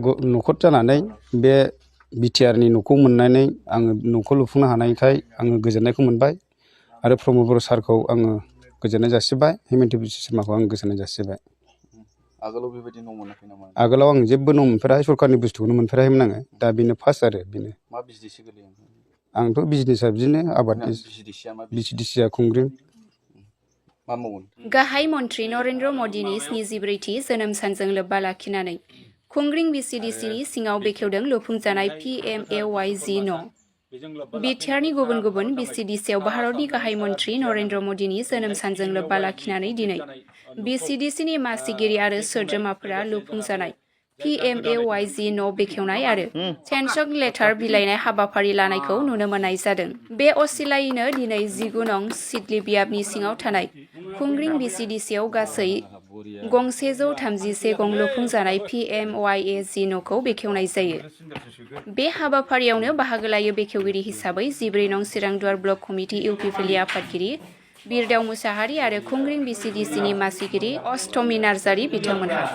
न'खर जानानै बे बिटिआरनि न'खौ मोननानै आङो न'खौ लुफुंनो हानायखाय आङो गोजोननायखौ मोनबाय आरो प्रमद बर' सारखौ आङो गोजोननाय जासिबाय हेमन्त बिश्व शर्माखौ आं गोजोननाय जासिबाय। आगोलाव बेबायदि न' मोनाखै नामा? आगोलाव आं जेबो न' मोनफेराखै सरकारनि बुस्थुखौनो मोनफेराखैमोन आङो दा बेनो फार्स्ट आरो बेनो। मा बिजनेससो गोलैयो? आंथ' बिजनेसा बिदिनो आबाद बिसिडिसिआ खुंग्रिं। मा मावो? गाहाय मन्त्रि नरेन्द्र मदिनि 74थि जोनोम सानजों लोब्बा लाखिनानै खुंग्रिं बिसिडिसिनि सिङाव बेखेवदों लुफुंजानाय PMAYG न'। बिटिआरनि गुबुन गुबुन बिसिडिसिआव भारतनि गाहाय मन्त्रि नरेन्द्र मदिनि जोनोम सानजों लोब्बा लाखिनानै दिनै बिसिडिसिनि मासिगिरि आरो सोद्रोमाफोरा लुफुंजानाय PMAYG न' बेखेवनाय आरो सेन्सक लेटार बिलाइनाय हाबाफारि लानायखौ नुनो मोननाय जादों। बे असिलायैनो दिनै 19 नं सिदली बियाबनि सिङाव थानाय खुंग्रिं बिसिडिसिआव गासै 131 गं लुफुंजानाय PMAYG न'खौ बेखेवनाय जायो। बे हाबाफारियावनो बाहागो लायो बेखेवगिरि हिसाबै 14 नं चिरांदुवार ब्लक कमिटि इउपिपिएलनि आफादगिरि बिरदाव मुसाहारि आरो खुंग्रिं बिसिडिसिनि मासिगिरि अष्टमी नार्जारी बिथांमोनहा।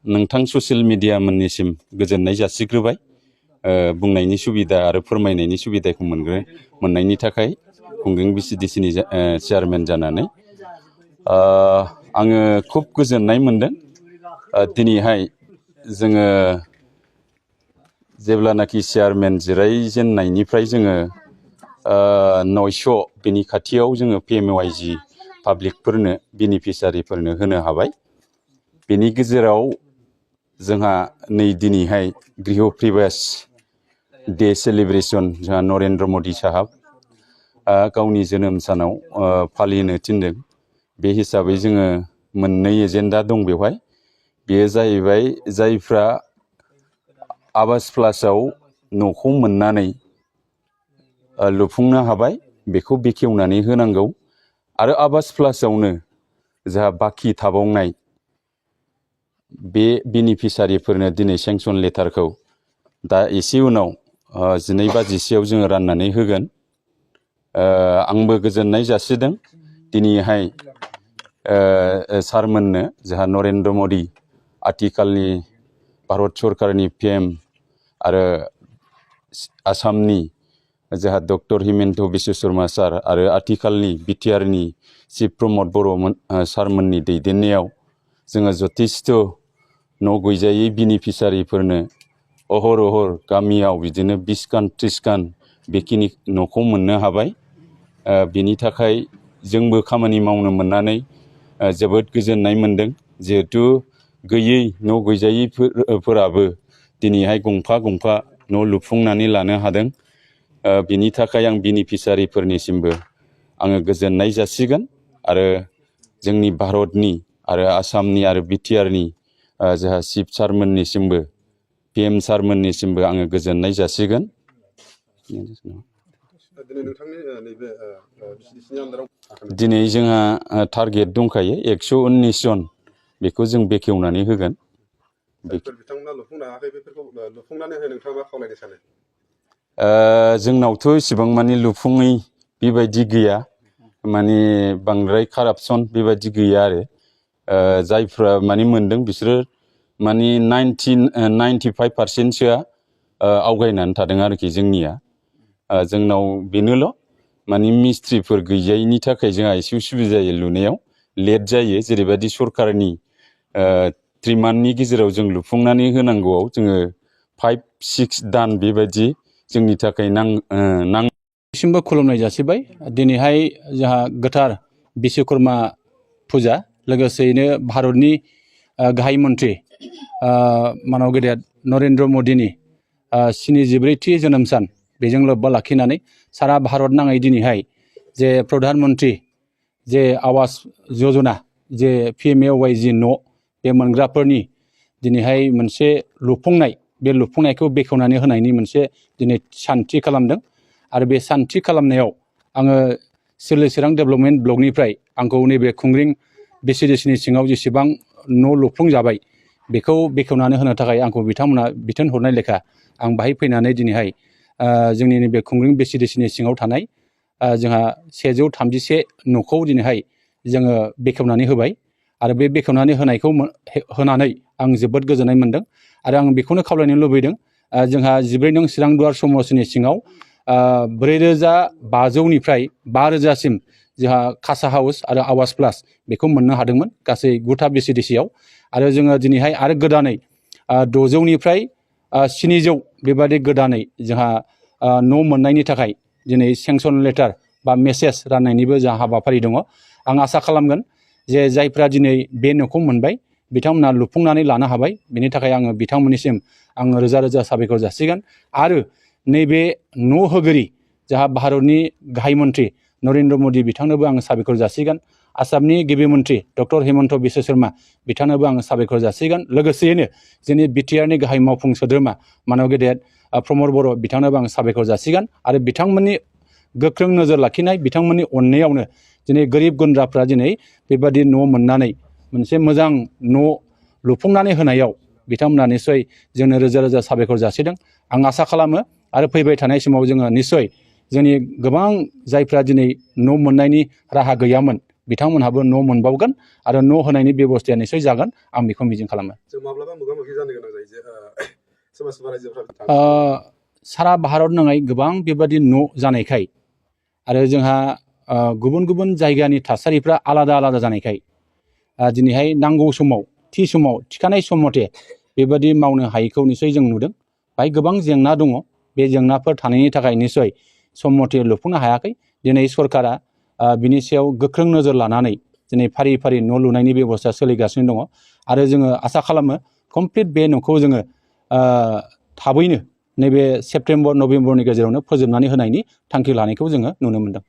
नोंथां ससियेल मिडिया मोननिसिम गोजोननाय जासिग्रोबाय बुंनायनि सुबिदा आरो फोरमायनायनि सुबिदाखौ मोननायनि थाखाय खुंग्रिं बिसिडिसिनि चेयारमेन जानानै आङो खुब गोजोननाय मोनदों। दिनैहाय जोङो जेब्लानाखि चेयारमेन जिरायजेननायनिफ्राय जोङो 900 बेनि खाथियाव जोङो PMAYG पाब्लिकफोरनो बेनिफिसारिफोरनो होनो हाबाय। बेनि गेजेराव जोंहा नै दिनैहाय गृह प्रवेश डे सेलिब्रेसन जोंहा नरेन्द्र मदि साहाब गावनि जोनोम सानाव फालिनो थिनदों। बे हिसाबै जोङो मोननै एजेन्डा दं बेवहाय। बेयो जाहैबाय जायफ्रा आवास प्लासआव न'खौ मोननानै लुफुंनो हाबाय बेखौ बेखेवनानै होनांगौ आरो आवास प्लासआवनो जोंहा बाखि थाबावनाय बे बेनिफिसारिफोरनो दिनै सेंसन लेटारखौ दा एसे उनाव 12 बाजिसेयाव जोङो राननानै होगोन। आंबो गोजोननाय जासिदों दिनैहाय सारमोननो जोंहा नरेन्द्र मदि आथिखालनि भारत सरकारनि PM आरो आसामनि जोंहा डक्टर हेमन्त बिश्व शर्मा सार आरो आथिखालनि बिटिआरनि चिफ प्रमद बर' सारमोननि दैदेननायाव जोङो जथेस्थ' न' गैजायै बेनिफिसारिफोरनो अहर अहर गामियाव बिदिनो 20 खान 30 खान बेखिनि न'खौ मोननो हाबाय। बिनि थाखाय जोंबो खामानि मावनो मोननानै जोबोद गोजोननाय मोनदों। जिहेथु गैयै न' गैजायैफोराबो दिनैहाय गंफा गंफा न' लुफुंनानै लानो हादों। बिनि थाखाय आं बेनिफिसारिफोरनिसिमबो आङो गोजोननाय जासिगोन आरो जोंनि भारतनि आरो आसामनि आरो बिटिआरनि जोंहा चिफ सारमोननिसिमबो PM सारमोननिसिमबो आङो गोजोननाय जासिगोन। दिनै जोंहा टारगेट दंखायो 119 जन बेखौ जों बेखेवनानै होगोन। बिथांमोना लुफुंनो हायाखै बेफोरखौ लुफुंनानै होनो नोंथाङा मा खावलायनो सानो? जोंनावथ' इसिबां मानि लुफुङै बेबायदि गैया, माने बांद्राय कारापसन बेबायदि गैया आरो जायफ्रा माने मोनदों बिसोरो माने 95%सोआ आवगायनानै थादों आरोखि जोंनिया। जोंनाव बेनोल' माने मिस्ट्रिफोर गैजायैनि थाखाय जोंहा एसे उसुबिदा जायो लुनायाव लेट जायो। जेरैबायदि सरकारनि 3 मान्थनि गेजेराव जों लुफुंनानै होनांगौआव जोङो 5-6 दान बेबायदि जोंनि थाखाय सिमबो खुलुमनाय जासिबाय। दिनैहाय जोंहा गोथार बिश्वकर्मा फुजा, लोगोसेयैनो भारतनि गाहाय मन्त्रि मानव गेदेर नरेन्द्र मदिनि 74थि जोनोम सान बेजों लोब्बा लाखिनानै सारा भारत नाङै दिनैहाय जे प्रधान मन्त्रि जे आवास यजना जे PMAYG न' बे मोनग्राफोरनि दिनैहाय मोनसे लुफुंनाय, बे लुफुंनायखौ बेखेवनानै होनायनि मोनसे दिनै सान्थि खालामदों। आरो बे सान्थि खालामनायाव आङो सिरलि चिरां डेभेलपमेन्ट ब्लकनिफ्राय आंखौ नैबे खुंग्रिं बिसिडिसिनि सिङाव जेसेबां न' लुफुंजाबाय बेखौ बेखेवनानै होनो थाखाय आंखौ बिथांमोना बिथोन हरनाय लेखा आं बाहाय फैनानै दिनैहाय जोंनि नैबे खुंग्रिं BCDC सिङाव थानाय जोंहा 131 न'खौ दिनैहाय जोङो बेखेवनानै होबाय आरो बे बेखेवनानै होनायखौ होनानै आं जोबोद गोजोननाय मोनदों आरो आं बेखौनो खावलायनो लुबैदों जोंहा 14 नं चिरां दुवार समस्तिनि सिङाव 4,500निफ्राय 5,000सिम जोंहा कासा हाउस आरो आवास प्लास बेखौ मोननो हादोंमोन गासै 9था BCDCआव आरो जोङो दिनैहाय आरो गोदानै 600निफ्राय 700 बेबादि गोदानै जोंहा न' मोननायनि थाखाय दिनै सेंसन लेटार बा मेसेज राननायनिबो जोंहा हाबाफारि दङ आं आसा खालामगोन जे जायफ्रा दिनै बे न'खौ मोनबाय बिथांमोना लुफुंनानै लानो हाबाय बेनि थाखाय आङो बिथांमोननिसिम आङो रोजा रोजा साबायखर जासिगोन आरो नैबे न' होगिरि जोंहा भारतनि गाहाय मन्थ्रि नरेन्द्र मदि बिथांनोबो आङो साबायखर जासिगोन आसामनि गिबि मन्थ्रि डक्टर हिमन्त बिश्व शर्मा बिथांनोबो आङो साबायखर जासिगोन लोगोसेयैनो जोंनि बिटिआरनि गाहाय मावफुं सोद्रोमा मानव गेदेर प्रमद बर' बिथांनोबो आं साबायखर जासिगोन आरो बिथांमोननि गोख्रों नोजोर लाखिनाय बिथांमोननि अननायावनो दिनै गोरिब गुन्द्राफ्रा दिनै बेबादि न' मोननानै मोनसे मोजां न' लुफुंनानै होनायाव बिथांमोना निस्सय जोंनो रोजा रोजा साबायखर जासिदों आं आसा खालामो आरो फैबाय थानाय समाव जोङो निस्सय जोंनि गोबां जायफ्रा दिनै न' मोननायनि राहा गैयामोन बिथांमोनहाबो न' मोनबावगोन आरो न' होनायनि बेबस्थाया निस्सय जागोन आं बेखौ मिजिं खालामो जों माब्लाबा मोगा-मोगि जानो गोनां जायो जे सोरबा सोरबा रायजोफ्रा सारा भारत नाङै गोबां बेबादि न' जानायखाय आरो जोंहा गुबुन गुबुन जायगानि थासारिफ्रा आलादा आलादा जानायखाय दिनैहाय नांगौ समाव थि समाव थिखानाय सम मथे बेबादि मावनो हायैखौ निस्सय जों नुदों बाहाय गोबां जेंना दङ बे जेंनाफोर थानायनि थाखाय निस्सय सम मथे लुफुंनो हायाखै दिनै सरकारा बिनि सायाव गोख्रों नोजोर लानानै दिनै फारि फारि न' लुनायनि बेबस्था सोलिगासिनो दङ आरो जोङो आसा खालामो कमप्लिट बे न'खौ जोङो थाबैनो नैबे सेप्तेम्बर नभेम्बरनि गेजेरावनो फोजोबनानै होनायनि थांखि लानायखौ जोङो नुनो मोनदों